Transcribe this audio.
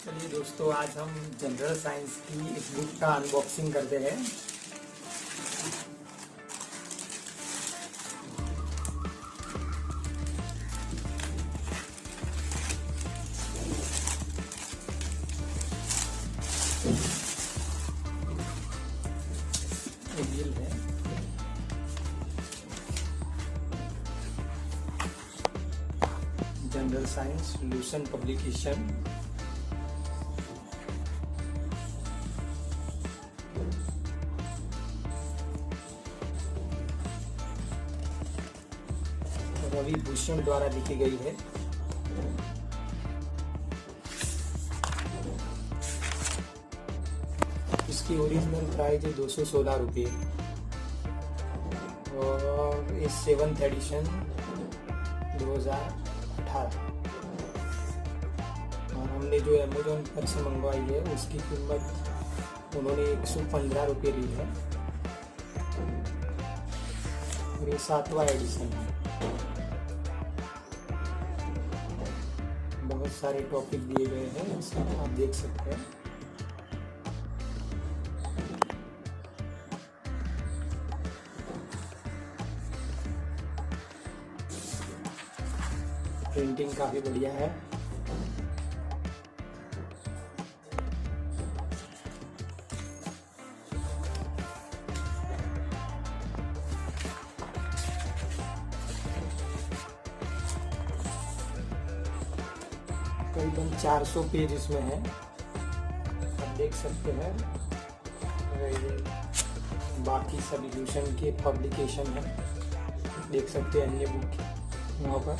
चलिए दोस्तों, आज हम जनरल साइंस की इस बुक का अनबॉक्सिंग करते हैं। ये है general science solution publication. Ravi Bhushan द्वारा लिखी गई है। इसकी ओरिजिनल प्राइस है 216 रुपये और इस 7th एडिशन 2018। और हमने जो अमेजोन पर से मंगवाई है उसकी कीमत उन्होंने 115 रुपये ली है और ये 7वां एडिशन है। बहुत सारे टॉपिक दिए गए हैं, इसमें आप देख सकते हैं। प्रिंटिंग काफी बढ़िया है। करीबन 400 पेज इसमें है, आप देख सकते हैं। ये बाकी सॉल्यूशन के पब्लिकेशन है, देख सकते हैं अन्य बुक यहाँ पर।